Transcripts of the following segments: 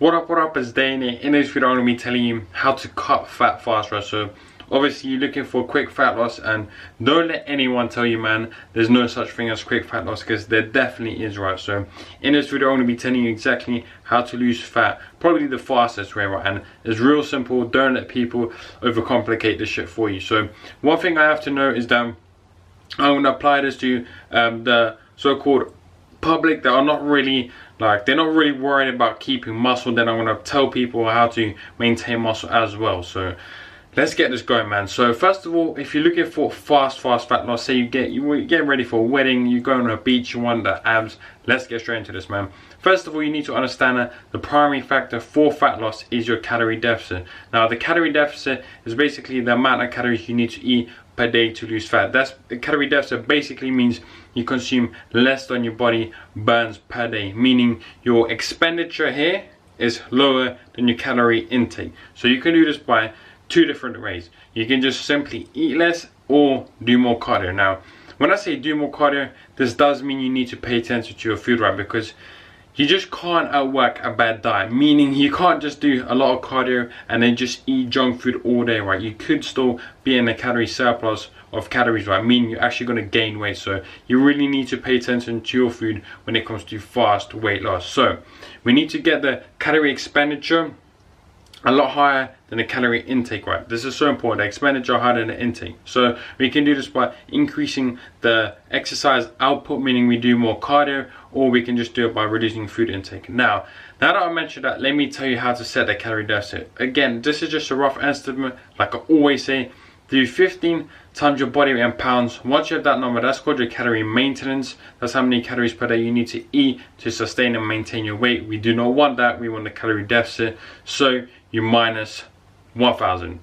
What up, it's Dane. In this video I'm going to be telling you how to cut fat fast, right? So obviously you're looking for quick fat loss, and don't let anyone tell you, man, there's no such thing as quick fat loss, because there definitely is, right? So in this video I'm going to be telling you exactly how to lose fat, probably the fastest way, right? And it's real simple. Don't let people overcomplicate this shit for you. So one thing I have to know is that I'm going to apply this to the so-called public that are not really they're not really worried about keeping muscle. Then I'm going to tell people how to maintain muscle as well. So let's get this going, man. So first of all, if you're looking for fast fat loss, say you're getting ready for a wedding, you're going on a beach, you want the abs, let's get straight into this, man. First of all, you need to understand that the primary factor for fat loss is your calorie deficit. Now the calorie deficit is basically the amount of calories you need to eat per day to lose fat. That's the calorie deficit. Basically means you consume less than your body burns per day, meaning your expenditure here is lower than your calorie intake. So you can do this by two different ways. You can just simply eat less or do more cardio. Now when I say do more cardio, this does mean you need to pay attention to your food, right? Because you just can't outwork a bad diet, meaning you can't just do a lot of cardio and then just eat junk food all day, right? You could still be in a calorie surplus of calories, right? Meaning you're actually going to gain weight. So you really need to pay attention to your food when it comes to fast weight loss. So we need to get the calorie expenditure a lot higher than the calorie intake, right? This is so important. The expenditure higher than the intake. So we can do this by increasing the exercise output, meaning we do more cardio, or we can just do it by reducing food intake. Now that I mentioned that, let me tell you how to set the calorie deficit. Again, this is just a rough estimate. Like I always say, do 15 times your body weight in pounds. Once you have that number, that's called your calorie maintenance. That's how many calories per day you need to eat to sustain and maintain your weight. We do not want that. We want the calorie deficit. So you minus 1000.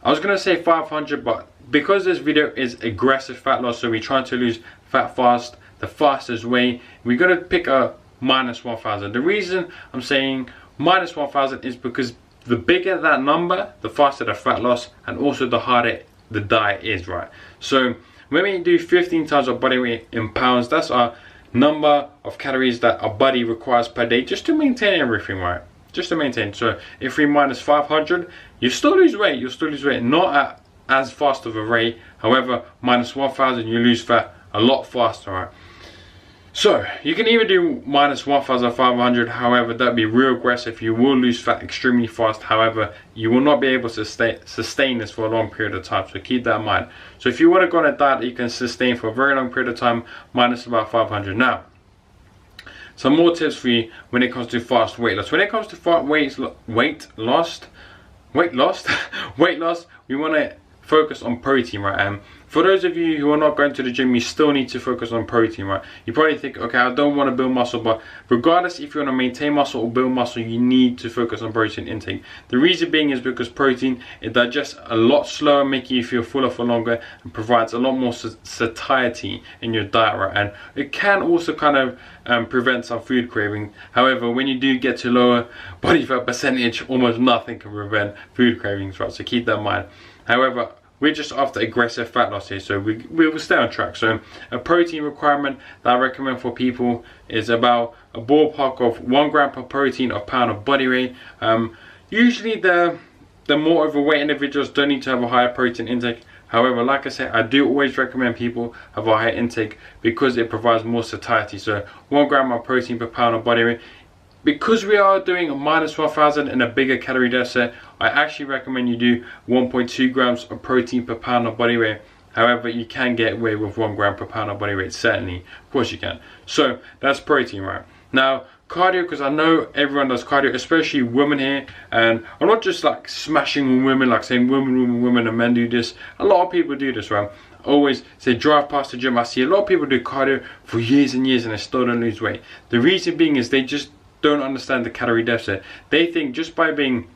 I was going to say 500, but because this video is aggressive fat loss, so we're trying to lose fat fast, the fastest way, we're going to pick a minus 1000. The reason I'm saying minus 1000 is because the bigger that number, the faster the fat loss, and also the harder the diet is, right? So when we do 15 times our body weight in pounds, that's our number of calories that our body requires per day just to maintain everything, right? Just to maintain. So if we minus 500, you still lose weight. You'll still lose weight, not at as fast of a rate. However, minus 1000, you lose fat a lot faster, right? So you can even do minus 1500. However, that'd be real aggressive. You will lose fat extremely fast. However, you will not be able to sustain this for a long period of time. So keep that in mind. So if you want to go on a diet that you can sustain for a very long period of time, minus about 500. Now, some more tips for you when it comes to fast weight loss. When it comes to fast weight loss, we want to focus on protein, right? And for those of you who are not going to the gym, you still need to focus on protein, right? You probably think, okay, I don't want to build muscle, but regardless if you want to maintain muscle or build muscle, you need to focus on protein intake. The reason being is because protein, it digests a lot slower, making you feel fuller for longer, and provides a lot more satiety in your diet, right? And it can also kind of prevent some food craving. However, when you do get to lower body fat percentage, almost nothing can prevent food cravings, right? So keep that in mind. However, we're just after aggressive fat loss here, so we will stay on track. So a protein requirement that I recommend for people is about a ballpark of 1 gram per protein of pound of body weight. Usually the more overweight individuals don't need to have a higher protein intake. However, like I said, I do always recommend people have a higher intake because it provides more satiety. So 1 gram of protein per pound of body weight. Because we are doing a minus 1000 and a bigger calorie deficit, I actually recommend you do 1.2 grams of protein per pound of body weight. However, you can get away with 1 gram per pound of body weight, certainly. Of course you can. So that's protein, right? Now, cardio, because I know everyone does cardio, especially women here. And I'm not just like smashing on women, like saying women and men do this. A lot of people do this, right? Always say drive past the gym. I see a lot of people do cardio for years and years and they still don't lose weight. The reason being is they just don't understand the calorie deficit. They think just by being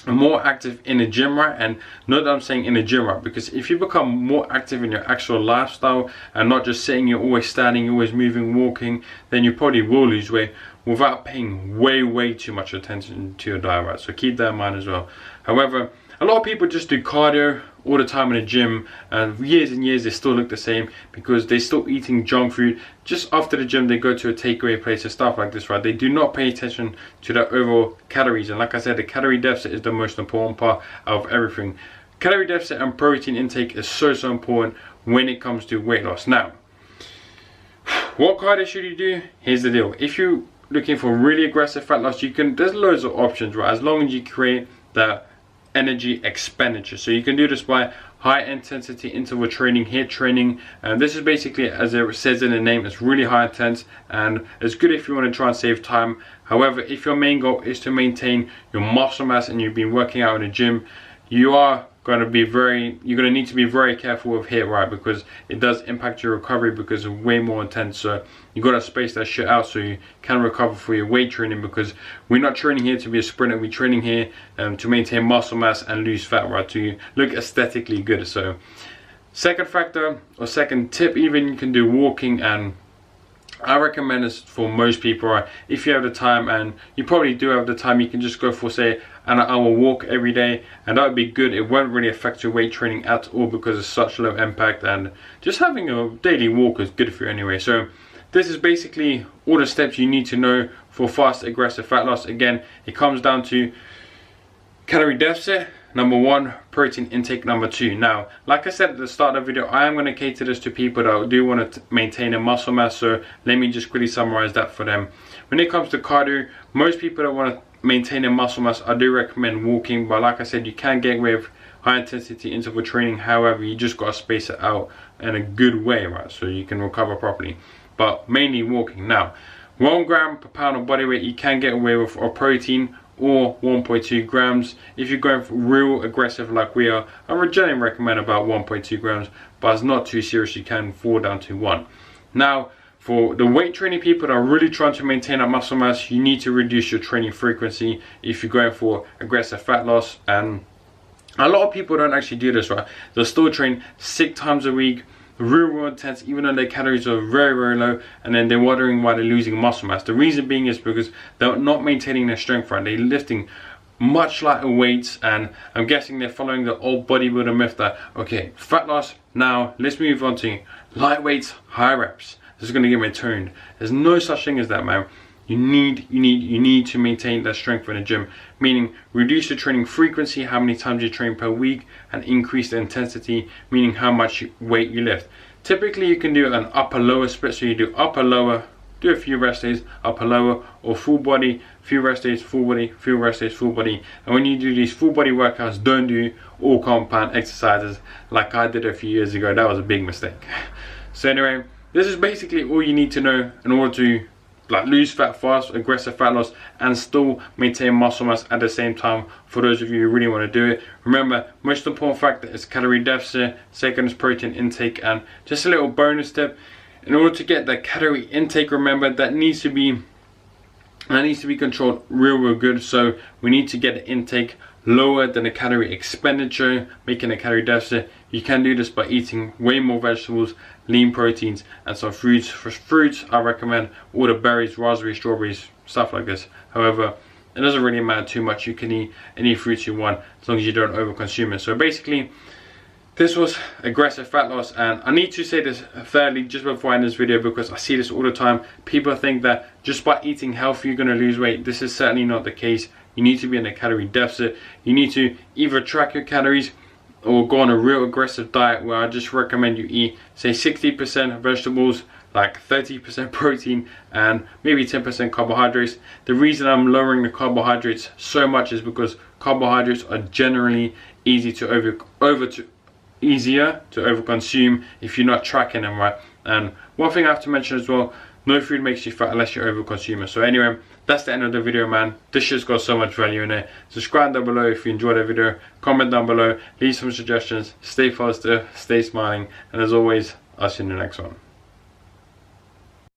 more active in the gym, right? And not that I'm saying in the gym, right? Because if you become more active in your actual lifestyle and not just sitting, you're always standing, you're always moving, walking, then you probably will lose weight without paying way too much attention to your diet, right? So keep that in mind as well. However, a lot of people just do cardio all the time in the gym, and years and years they still look the same because they're still eating junk food. Just after the gym they go to a takeaway place and stuff like this, right? They do not pay attention to their overall calories, and like I said, the calorie deficit is the most important part of everything. Calorie deficit and protein intake is so important when it comes to weight loss. Now, what cardio should you do? Here's the deal. If you're looking for really aggressive fat loss, there's loads of options, right? As long as you create the energy expenditure. So you can do this by high intensity interval training, HIIT training, and this is basically, as it says in the name, it's really high intense, and it's good if you want to try and save time. However, if your main goal is to maintain your muscle mass and you've been working out in the gym, you're going to need to be very careful with HIIT, right? Because it does impact your recovery because it's way more intense. So you got to space that shit out so you can recover for your weight training, because we're not training here to be a sprinter. We're training here to maintain muscle mass and lose fat, right? To look aesthetically good. So second factor, or second tip even, you can do walking, and I recommend this for most people, right? If you have the time, and you probably do have the time, you can just go for, say, an hour walk every day, and that would be good. It won't really affect your weight training at all because it's such low impact, and just having a daily walk is good for you anyway. So this is basically all the steps you need to know for fast aggressive fat loss. Again, it comes down to calorie deficit, number 1, protein intake, number 2. Now, like I said at the start of the video, I am going to cater this to people that do want to maintain a muscle mass, so let me just quickly summarize that for them. When it comes to cardio, most people that want to maintain a muscle mass, I do recommend walking, but like I said, you can get away with high intensity interval training. However, you just got to space it out in a good way, right, so you can recover properly, but mainly walking. Now, 1 gram per pound of body weight you can get away with, or protein, or 1.2 grams. If you're going for real aggressive like we are, I would generally recommend about 1.2 grams, but it's not too serious, you can fall down to 1. Now, for the weight training people that are really trying to maintain that muscle mass, you need to reduce your training frequency if you're going for aggressive fat loss. And a lot of people don't actually do this, right? They'll still train 6 times a week, real intense, even though their calories are very, very low, and then they're wondering why they're losing muscle mass. The reason being is because they're not maintaining their strength, right? They're lifting much lighter weights, and I'm guessing they're following the old bodybuilder myth that, okay, fat loss, now let's move on to light weights, high reps. This is going to get me toned. There's no such thing as that, man. You need to maintain that strength in the gym, meaning reduce the training frequency, how many times you train per week, and increase the intensity, meaning how much weight you lift. Typically you can do an upper lower split, so you do upper lower, do a few rest days, upper lower, or full body, few rest days, full body, few rest days, full body. And when you do these full body workouts, don't do all compound exercises like I did a few years ago. That was a big mistake. So anyway, this is basically all you need to know in order to lose fat fast, aggressive fat loss, and still maintain muscle mass at the same time, for those of you who really want to do it. Remember, most important factor is calorie deficit, second is protein intake, and just a little bonus tip, in order to get the calorie intake, remember that needs to be controlled real good. So we need to get the intake lower than the calorie expenditure, making a calorie deficit. You can do this by eating way more vegetables, lean proteins, and some fruits. For fruits, I recommend all the berries, raspberries, strawberries, stuff like this. However, it doesn't really matter too much. You can eat any fruits you want as long as you don't overconsume it. So basically, this was aggressive fat loss, and I need to say this thirdly just before I end this video, because I see this all the time. People think that just by eating healthy you're going to lose weight. This is certainly not the case. You need to be in a calorie deficit. You need to either track your calories or go on a real aggressive diet, where I just recommend you eat, say, 60% vegetables, like 30% protein, and maybe 10% carbohydrates. The reason I'm lowering the carbohydrates so much is because carbohydrates are generally easier to overconsume if you're not tracking them, right? And one thing I have to mention as well, no food makes you fat unless you're overconsumer. So anyway, that's the end of the video, man. This shit's got so much value in it. Subscribe down below if you enjoyed the video. Comment down below. Leave some suggestions. Stay positive. Stay smiling. And as always, I'll see you in the next one.